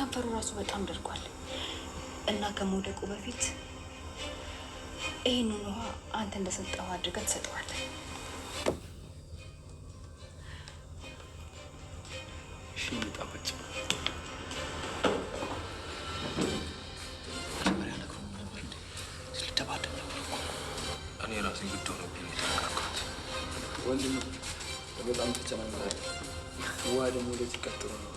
ከንፈሩ ራሱ በጣም ደርቋል እና ከመውደቁ በፊት ይህንን ውሃ አንተ እንደሰጠው አድርገህ ትሰጠዋለህ። እሺ ጣፋጭ እኔ ራሴ ግድ ሆነብኝ የተነካካት ወንድም በጣም ተጨናንቃል። ውሃ ደግሞ ወደዚህ ቀጥሎ ነው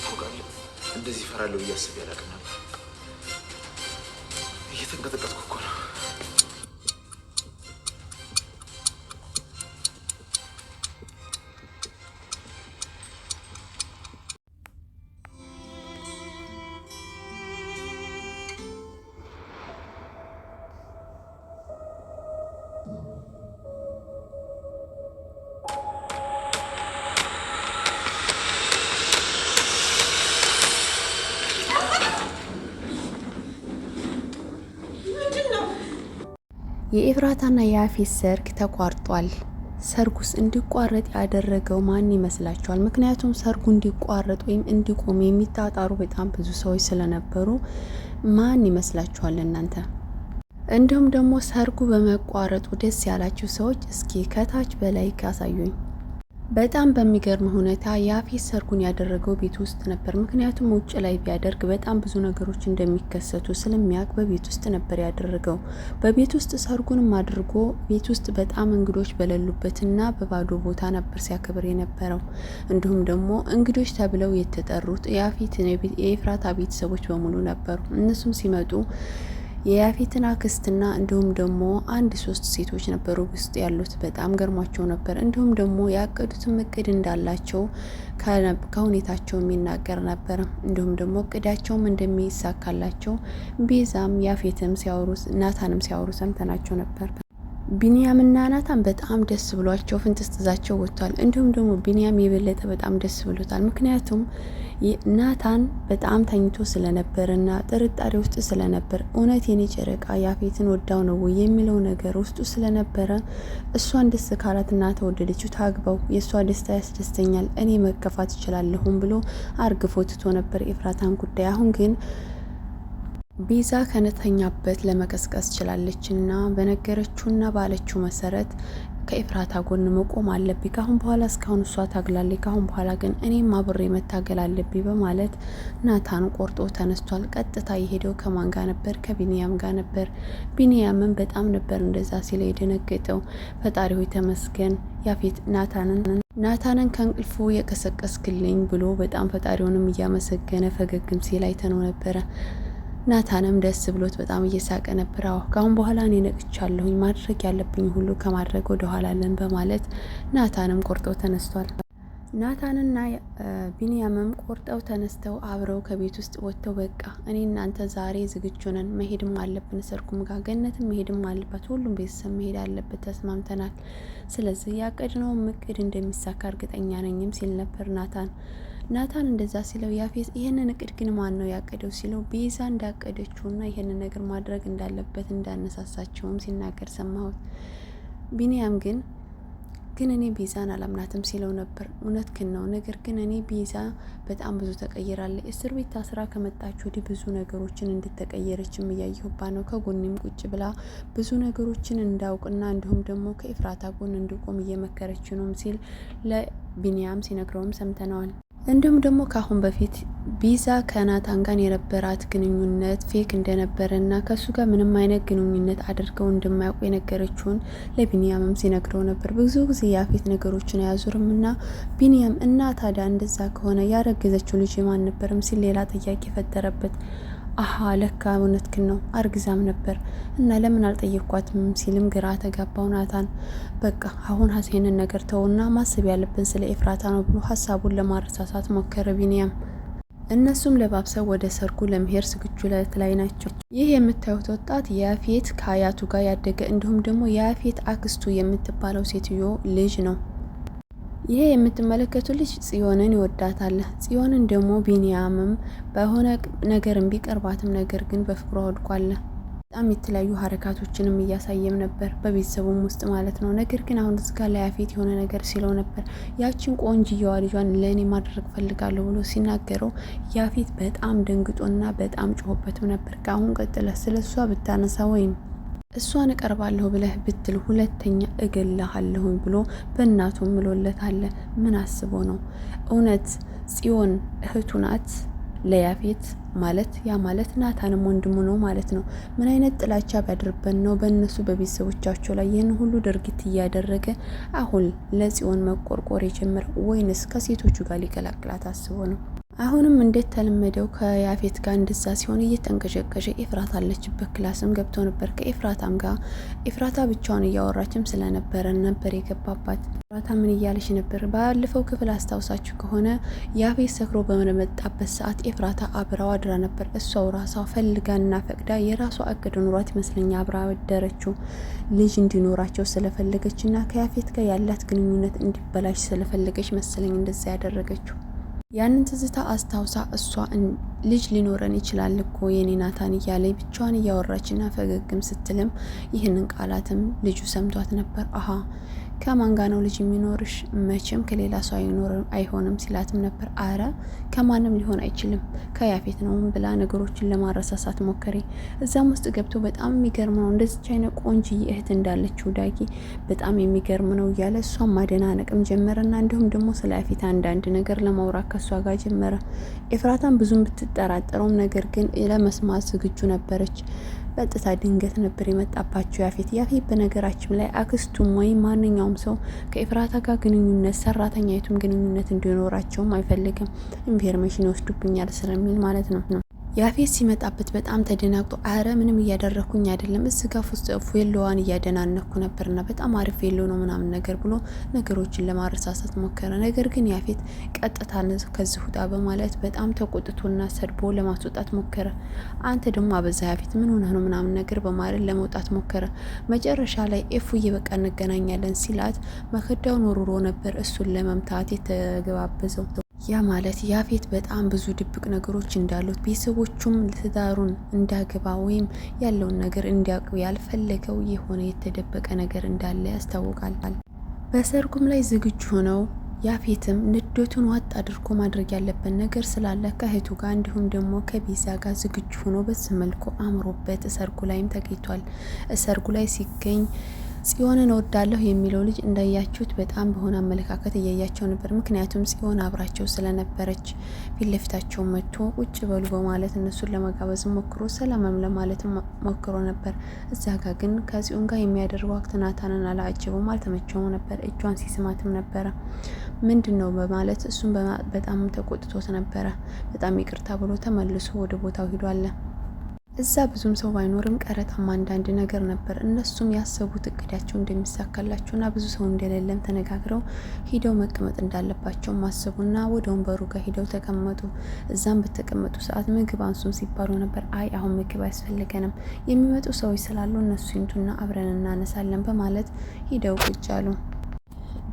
ታውቃለህ። እንደዚህ እፈራለሁ ብዬ አስቤ አላውቅም ነበር። እየተንቀጠቀጥኩ እኮ ነው። የኤፍራታና የያፌት ሰርግ ተቋርጧል። ሰርጉስ እንዲቋረጥ ያደረገው ማን ይመስላችኋል? ምክንያቱም ሰርጉ እንዲቋረጥ ወይም እንዲቆም የሚጣጣሩ በጣም ብዙ ሰዎች ስለነበሩ ማን ይመስላችኋል እናንተ? እንዲሁም ደግሞ ሰርጉ በመቋረጡ ደስ ያላችሁ ሰዎች እስኪ ከታች በላይ ካሳዩኝ። በጣም በሚገርም ሁኔታ ያፌት ሰርጉን ያደረገው ቤት ውስጥ ነበር። ምክንያቱም ውጭ ላይ ቢያደርግ በጣም ብዙ ነገሮች እንደሚከሰቱ ስለሚያውቅ በቤት ውስጥ ነበር ያደረገው። በቤት ውስጥ ሰርጉንም አድርጎ ቤት ውስጥ በጣም እንግዶች በሌሉበትና በባዶ ቦታ ነበር ሲያከብር የነበረው። እንዲሁም ደግሞ እንግዶች ተብለው የተጠሩት የኤፍራታ ቤተሰቦች በሙሉ ነበሩ። እነሱም ሲመጡ የያፌትን አክስትና እንዲሁም ደግሞ 1-3 ሴቶች ነበሩ ውስጥ ያሉት። በጣም ገርሟቸው ነበር። እንዲሁም ደግሞ ያቀዱትም እቅድ እንዳላቸው ከሁኔታቸው የሚናገር ነበር። እንዲሁም ደግሞ እቅዳቸውም እንደሚሳካላቸው ቤዛም ያፌትም ሲያወሩ ናታንም ሲያወሩ ሰምተናቸው ነበር። ቢኒያምና ናታን በጣም ደስ ብሏቸው ፍንጥስጥዛቸው ወጥቷል። እንዲሁም ደግሞ ቢኒያም የበለጠ በጣም ደስ ብሎታል። ምክንያቱም ናታን በጣም ተኝቶ ስለነበርና ጥርጣሬ ውስጥ ስለነበር እውነት የኔ ጨረቃ ያፌትን ወዳው ነው የሚለው ነገር ውስጡ ስለነበረ እሷን ደስ ካላትና ተወደደችው ታግባው፣ የእሷ ደስታ ያስደስተኛል፣ እኔ መከፋት እችላለሁም ብሎ አርግፎ ትቶ ነበር ኤፍራታን ጉዳይ። አሁን ግን ቤዛ ከነተኛበት ለመቀስቀስ ችላለችና በነገረችውና ባለችው መሰረት ከኤፍራታ ጎን መቆም አለብኝ፣ ካሁን በኋላ እስካሁን እሷ ታግላለች፣ ካሁን በኋላ ግን እኔም አብሬ መታገል አለብኝ በማለት ናታን ቆርጦ ተነስቷል። ቀጥታ የሄደው ከማን ጋር ነበር? ከቢኒያም ጋር ነበር። ቢኒያምን በጣም ነበር እንደዛ ሲለ የደነገጠው። ፈጣሪ ሆይ ተመስገን ያፌት ናታንን ከእንቅልፉ የቀሰቀስክልኝ ብሎ በጣም ፈጣሪውንም እያመሰገነ ፈገግም ሲል አይተነው ነበረ። ናታንም ደስ ብሎት በጣም እየሳቀ ነበር። አዎ ካሁን በኋላ እኔ ነቅቻለሁኝ፣ ማድረግ ያለብኝ ሁሉ ከማድረግ ወደ ኋላ አለን በማለት ናታንም ቆርጦ ተነስቷል። ናታንና ቢኒያምም ቆርጠው ተነስተው አብረው ከቤት ውስጥ ወጥተው በቃ እኔ እናንተ ዛሬ ዝግጁ ነን፣ መሄድም አለብን፣ ሰርጉም ጋር ገነትም መሄድም አለባት፣ ሁሉም ቤተሰብ መሄድ አለበት፣ ተስማምተናል። ስለዚህ ያቀድነው እቅድ እንደሚሳካ እርግጠኛ ነኝም ሲል ነበር ናታን እንደዛ ሲለው ያፌት ይሄንን እቅድ ግን ማን ነው ያቀደው ሲለው ቤዛ እንዳቀደችውና ይሄንን ነገር ማድረግ እንዳለበት እንዳነሳሳቸውም ሲናገር ሰማሁት። ቢኒያም ግን እኔ ቤዛን አላምናትም ሲለው ነበር። እውነት ግን ነው፣ ነገር ግን እኔ ቤዛ በጣም ብዙ ተቀይራለች። እስር ቤት ታስራ ከመጣች ወዲህ ብዙ ነገሮችን እንድትቀየረችም እያየሁባ ነው። ከጎኔም ቁጭ ብላ ብዙ ነገሮችን እንዳውቅና እንዲሁም ደግሞ ከኤፍራታ ጎን እንድቆም እየመከረች ነው ሲል ለቢኒያም ሲነግረውም ሰምተነዋል። እንዲሁም ደግሞ ካሁን በፊት ቤዛ ከናታን ጋር የነበራት ግንኙነት ፌክ እንደነበረና ከሱ ጋር ምንም አይነት ግንኙነት አድርገው እንደማያውቁ የነገረችውን ለቢኒያምም ሲነግረው ነበር። ብዙ ጊዜ ያፌት ነገሮችን አያዙርምና ቢኒያም እና ታዲያ እንደዛ ከሆነ ያረገዘችው ልጅ ማን ነበርም ሲል ሌላ ጥያቄ ፈጠረበት። አሀ ለካ እውነትክን ነው፣ አርግዛም ነበር እና ለምን አልጠየኳትም ሲልም ግራ ተጋባው ናታን። በቃ አሁን ሀሴንን ነገር ተውና ማሰብ ያለብን ስለ ኤፍራታ ነው ብሎ ሀሳቡን ለማረሳሳት ሞከረ ቢኒያም። እነሱም ለባብሰው ወደ ሰርጉ ለመሄድ ዝግጁ ላይ ናቸው። ይህ የምታዩት ወጣት ያፌት ከአያቱ ጋር ያደገ እንዲሁም ደግሞ ያፌት አክስቱ የምትባለው ሴትዮ ልጅ ነው። ይሄ የምትመለከቱ ልጅ ጽዮንን ይወዳታል። ጽዮንን ደግሞ ቢኒያምም በሆነ ነገር ቢቀርባትም ነገር ግን በፍቅሯ ወድቋል። በጣም የተለያዩ ሀረካቶችንም እያሳየም ነበር በቤተሰቡም ውስጥ ማለት ነው። ነገር ግን አሁን እዚህ ጋር ለያፌት የሆነ ነገር ሲለው ነበር። ያችን ቆንጅየዋ ልጇን ለእኔ ማድረግ ፈልጋለሁ ብሎ ሲናገረው ያፌት በጣም ደንግጦና በጣም ጮሆበትም ነበር። ከአሁን ቀጥለ ስለ እሷ ብታነሳ ወይም እሷን እቀርባለሁ ብለህ ብትል ሁለተኛ እገልሃለሁኝ ብሎ በእናቱ ምሎለታል። ምን አስቦ ነው? እውነት ጽዮን እህቱ ናት ለያፌት ማለት ያ ማለት ናታንም ወንድሙ ነው ማለት ነው። ምን አይነት ጥላቻ ቢያድርበት ነው በእነሱ በቤተሰቦቻቸው ላይ ይህን ሁሉ ድርጊት እያደረገ አሁን ለጽዮን መቆርቆር የጀመረ ወይንስ ከሴቶቹ ጋር ሊቀላቅላት አስቦ ነው? አሁንም እንዴት ተለመደው ከያፌት ጋር እንደዛ ሲሆን እየተንቀዠቀዠ ኤፍራታ አለችበት ክላስም ገብቶ ነበር። ከኤፍራታም ጋር ኤፍራታ ብቻውን እያወራችም ስለነበረ ነበር የገባባት። ኤፍራታ ምን እያለች ነበር? ባለፈው ክፍል አስታውሳችሁ ከሆነ ያፌት ሰክሮ በመጣበት ሰዓት ኤፍራታ አብራው አድራ ነበር። እሷው ራሷ ፈልጋና ፈቅዳ የራሷ እቅድ ኑሯት ይመስለኛል አብራ አደረችው። ልጅ እንዲኖራቸው ስለፈለገችና ከያፌት ጋር ያላት ግንኙነት እንዲበላሽ ስለፈለገች መሰለኝ እንደዛ ያደረገችው። ያንን ትዝታ አስታውሳ እሷ ልጅ ሊኖረን ይችላል እኮ የኔ ናታን እያለኝ ብቻዋን እያወራችና ፈገግም ስትልም ይህንን ቃላትም ልጁ ሰምቷት ነበር። አሀ ከማን ጋር ነው ልጅ የሚኖርሽ? መቼም ከሌላ ሰው አይሆንም ሲላትም ነበር። አረ ከማንም ሊሆን አይችልም ከያፌት ነው ብላ ነገሮችን ለማረሳሳት ሞከሬ። እዛም ውስጥ ገብቶ በጣም የሚገርም ነው እንደዚች አይነት ቆንጅዬ እህት እንዳለችው ዳጊ በጣም የሚገርም ነው እያለ እሷን ማደናነቅም ጀመረና እንዲሁም ደግሞ ስለ ያፌት አንዳንድ ነገር ለማውራት ከሷ ጋር ጀመረ። ኤፍራታን ብዙም ብትጠራጠረውም ነገር ግን ለመስማት ዝግጁ ነበረች። በጥታ ድንገት ነበር የመጣባቸው ያፌት በነገራችን ላይ አክስቱም ወይም ማንኛውም ሰው ከኤፍራታ ጋር ግንኙነት ሰራተኛይቱም ግንኙነት እንዲኖራቸውም አይፈልግም። ኢንፎርሜሽን ይወስዱብኛል ስለሚል ማለት ነው። ያፌት ሲመጣበት በጣም ተደናግጦ አረ ምንም እያደረኩኝ አይደለም እዚህ ጋር ፌሎዋን እያደናነኩ ነበርና በጣም አሪፍ ፌሎ ነው ምናምን ነገር ብሎ ነገሮችን ለማረሳሳት ሞከረ። ነገር ግን ያፌት ቀጥታ ከዚህ ውጣ በማለት በጣም ተቆጥቶና ሰድቦ ለማስወጣት ሞከረ። አንተ ደግሞ አበዛ ያፌት ምን ሆነህ ነው ምናምን ነገር በማለት ለመውጣት ሞከረ። መጨረሻ ላይ ኤፉዬ በቃ እንገናኛለን ሲላት መከዳውን ወርውሮ ነበር እሱን ለመምታት የተገባበዘው። ያ ማለት ያፌት በጣም ብዙ ድብቅ ነገሮች እንዳሉት ቤተሰቦቹም ትዳሩን እንዳገባ ወይም ያለውን ነገር እንዲያውቁ ያልፈለገው የሆነ የተደበቀ ነገር እንዳለ ያስታውቃል። በሰርጉም ላይ ዝግጁ ሆነው ያፌትም ንዴቱን ዋጥ አድርጎ ማድረግ ያለበት ነገር ስላለ ከእህቱ ጋር እንዲሁም ደግሞ ከቤዛ ጋር ዝግጁ ሆኖ በዚህ መልኩ አምሮበት ሰርጉ ላይም ተገኝቷል። ሰርጉ ላይ ሲገኝ ጽዮንን እወዳለሁ የሚለው ልጅ እንዳያችሁት በጣም በሆነ አመለካከት እያያቸው ነበር። ምክንያቱም ጽዮን አብራቸው ስለነበረች ፊት ለፊታቸው መጥቶ ቁጭ በሉ በማለት እነሱን ለመጋበዝ ሞክሮ ሰላምም ለማለት ሞክሮ ነበር። እዛ ጋር ግን ከጽዮን ጋር የሚያደርገው አክት ናታንን አላአጀበውም፣ አልተመቸውም ነበር። እጇን ሲስማትም ነበረ። ምንድን ነው በማለት እሱም በጣም ተቆጥቶት ነበረ። በጣም ይቅርታ ብሎ ተመልሶ ወደ ቦታው ሂዷል። እዛ ብዙም ሰው ባይኖርም ቀረጣም አንዳንድ ነገር ነበር። እነሱም ያሰቡት እቅዳቸው እንደሚሳካላቸውና ብዙ ሰው እንደሌለም ተነጋግረው ሂደው መቀመጥ እንዳለባቸው ማሰቡና ወደ ወንበሩ ጋር ሂደው ተቀመጡ። እዛም በተቀመጡ ሰዓት ምግብ አንሱም ሲባሉ ነበር። አይ አሁን ምግብ አያስፈልገንም የሚመጡ ሰዎች ስላሉ እነሱ ይምጡና አብረን እናነሳለን በማለት ሂደው ቁጭ አሉ።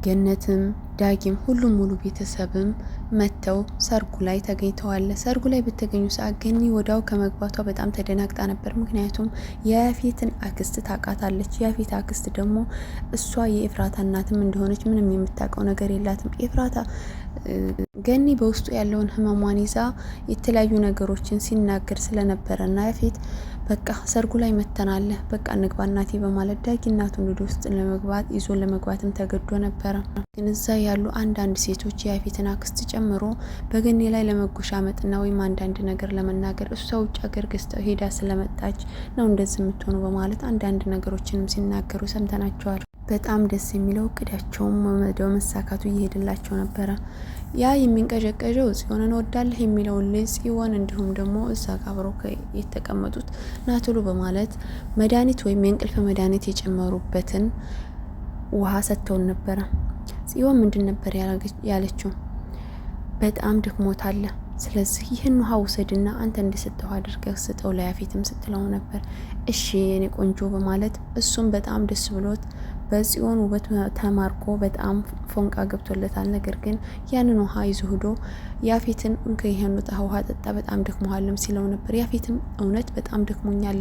ገነትም ዳጊም ሁሉም ሙሉ ቤተሰብም መተው ሰርጉ ላይ ተገኝተዋል። ሰርጉ ላይ በተገኙ ሰዓት ገኒ ወዳው ከመግባቷ በጣም ተደናግጣ ነበር። ምክንያቱም የያፌትን አክስት ታውቃታለች። የያፌት አክስት ደግሞ እሷ የኤፍራታ እናትም እንደሆነች ምንም የምታውቀው ነገር የላትም። ኤፍራታ ገኒ በውስጡ ያለውን ህመሟን ይዛ የተለያዩ ነገሮችን ሲናገር ስለነበረና ያፌት በቃ ሰርጉ ላይ መተናለ በቃ እንግባ እናቴ በማለት ዳጊ እናቱን ወደ ውስጥ ለመግባት ይዞ ለመግባትም ተገዶ ነበረ። ግን እዛ ያሉ አንዳንድ ሴቶች የያፌትን አክስት ጨምሮ በገኒ ላይ ለመጎሻመጥና ወይም አንዳንድ ነገር ለመናገር እሷ ውጭ ሀገር ገዝተው ሄዳ ስለመጣች ነው እንደዚህ የምትሆኑ በማለት አንዳንድ ነገሮችንም ሲናገሩ ሰምተናቸዋል። በጣም ደስ የሚለው እቅዳቸውም ወደ መሳካቱ እየሄደላቸው ነበረ። ያ የሚንቀዠቀዠው ጽዮንን እወዳለሁ የሚለውን ልጅ ጽዮን እንዲሁም ደግሞ እዛ ጋር አብረው የተቀመጡት ናቶሎ በማለት መድኃኒት ወይም የእንቅልፍ መድኃኒት የጨመሩበትን ውሃ ሰጥተውን ነበረ። ጽዮን ምንድን ነበር ያለችው? በጣም ድክሞታል፣ ስለዚህ ይህን ውሃ ውሰድና አንተ እንደሰጠው አድርገህ ስጠው ለያፌትም ስትለው ነበር። እሺ የኔ ቆንጆ በማለት እሱም በጣም ደስ ብሎት በጽዮን ውበት ተማርኮ በጣም ፎንቃ ገብቶለታል። ነገር ግን ያንን ውሃ ይዞ ሄዶ ያፌትን ይሄን ውሃ ጠጣ በጣም ደክሞሃልም ሲለው ነበር። ያፌትም እውነት በጣም ደክሞኛል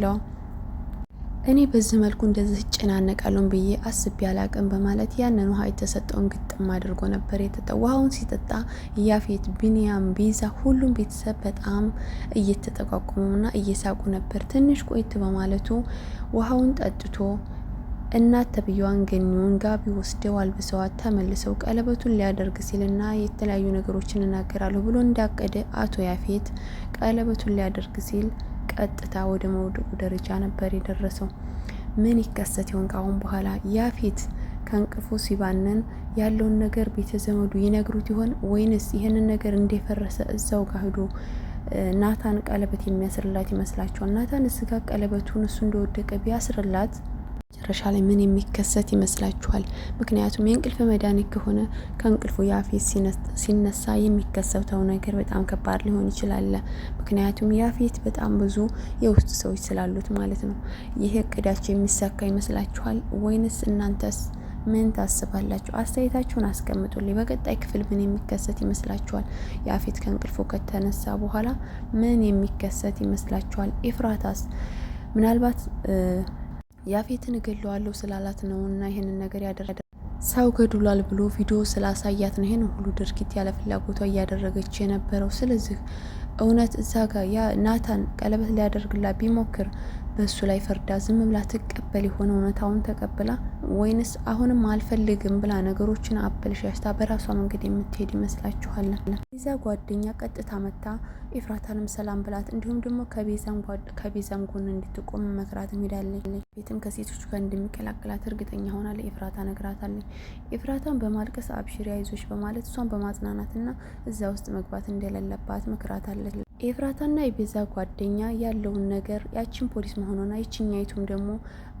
እኔ በዚህ መልኩ እንደዚህ እጨናነቃለሁ ብዬ አስቤ አላቅም በማለት ያንን ውሃ የተሰጠውን ግጥም አድርጎ ነበር የጠጣው። ውሃውን ሲጠጣ ያፌት፣ ቢኒያም፣ ቤዛ ሁሉም ቤተሰብ በጣም እየተጠቋቁሙና እየሳቁ ነበር። ትንሽ ቆይት በማለቱ ውሃውን ጠጥቶ እናት ተብዬዋን ገኒውን ጋቢ ወስደው አልብሰዋት ተመልሰው ቀለበቱን ሊያደርግ ሲልና የተለያዩ ነገሮችን እናገራለሁ ብሎ እንዳቀደ አቶ ያፌት ቀለበቱን ሊያደርግ ሲል ቀጥታ ወደ መውደቁ ደረጃ ነበር የደረሰው። ምን ይከሰት ይሆን ካሁን በኋላ? ያፌት ከእንቅልፉ ሲባነን ያለውን ነገር ቤተዘመዱ ይነግሩት ይሆን ወይንስ ይህንን ነገር እንደፈረሰ እዛው ጋር ሄዶ ናታን ቀለበት የሚያስርላት ይመስላችኋል? ናታን እስጋ ቀለበቱን እሱ እንደወደቀ ቢያስርላት መጨረሻ ላይ ምን የሚከሰት ይመስላችኋል? ምክንያቱም የእንቅልፍ መድኃኒት ከሆነ ከእንቅልፉ ያፌት ሲነሳ የሚከሰተው ነገር በጣም ከባድ ሊሆን ይችላል። ምክንያቱም ያፌት በጣም ብዙ የውስጥ ሰዎች ስላሉት ማለት ነው። ይህ እቅዳቸው የሚሳካ ይመስላችኋል ወይንስ እናንተስ ምን ታስባላችሁ? አስተያየታችሁን አስቀምጡልኝ። በቀጣይ ክፍል ምን የሚከሰት ይመስላችኋል? ያፌት ከእንቅልፉ ከተነሳ በኋላ ምን የሚከሰት ይመስላችኋል? ኤፍራታስ ምናልባት ያፌትን እገለዋለሁ ስላላት ነው እና ይህንን ነገር ያደረገ ሰው ገድሏል ብሎ ቪዲዮ ስላሳያት ነው ይህን ሁሉ ድርጊት ያለ ፍላጎቷ እያደረገች የነበረው። ስለዚህ እውነት እዛ ጋር ያ ናታን ቀለበት ሊያደርግላት ቢሞክር በእሱ ላይ ፈርዳ ዝም ብላ ትቀበል የሆነ እውነታውን ተቀብላ ወይንስ አሁንም አልፈልግም ብላ ነገሮችን አበልሻሽታ በራሷ መንገድ የምትሄድ ይመስላችኋል? ቤዛ ጓደኛ ቀጥታ መታ ኤፍራታንም ሰላም ብላት እንዲሁም ደግሞ ከቤዛም ጎን እንድትቆም መክራት ሄዳለች። ቤትም ከሴቶች ጋር እንደሚቀላቅላት እርግጠኛ ሆናለች። ኤፍራታ ነግራታለች። ኤፍራታን በማልቀስ አብሽሪ አይዞች በማለት እሷን በማጽናናትና እዛ ውስጥ መግባት እንደሌለባት መክራታለች። ኤፍራታና የቤዛ ጓደኛ ያለውን ነገር ያችን ፖሊስ መሆኗና ይችኛይቱም ደግሞ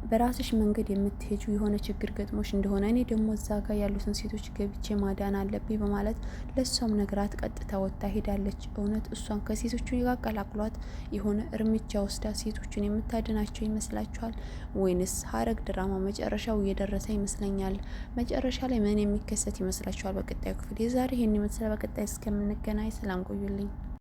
በራስሽ መንገድ የምትሄጁ የሆነ ችግር ገጥሞሽ እንደሆነ እኔ ደግሞ እዛ ጋር ያሉትን ሴቶች ገብቼ ማዳን አለብኝ በማለት ለእሷም ነገራት ቀጥታ ወጥታ ሄዳለች። እውነት እሷን ከሴቶቹ ጋር ቀላቅሏት የሆነ እርምጃ ወስዳ ሴቶቹን የምታድናቸው ይመስላችኋል? ወይንስ ሐረግ ድራማ መጨረሻው እየደረሰ ይመስለኛል። መጨረሻ ላይ ምን የሚከሰት ይመስላችኋል? በቀጣዩ ክፍል የዛሬ ይሄን ይመስላል። በቀጣይ እስከምንገናኝ ሰላም ቆዩልኝ።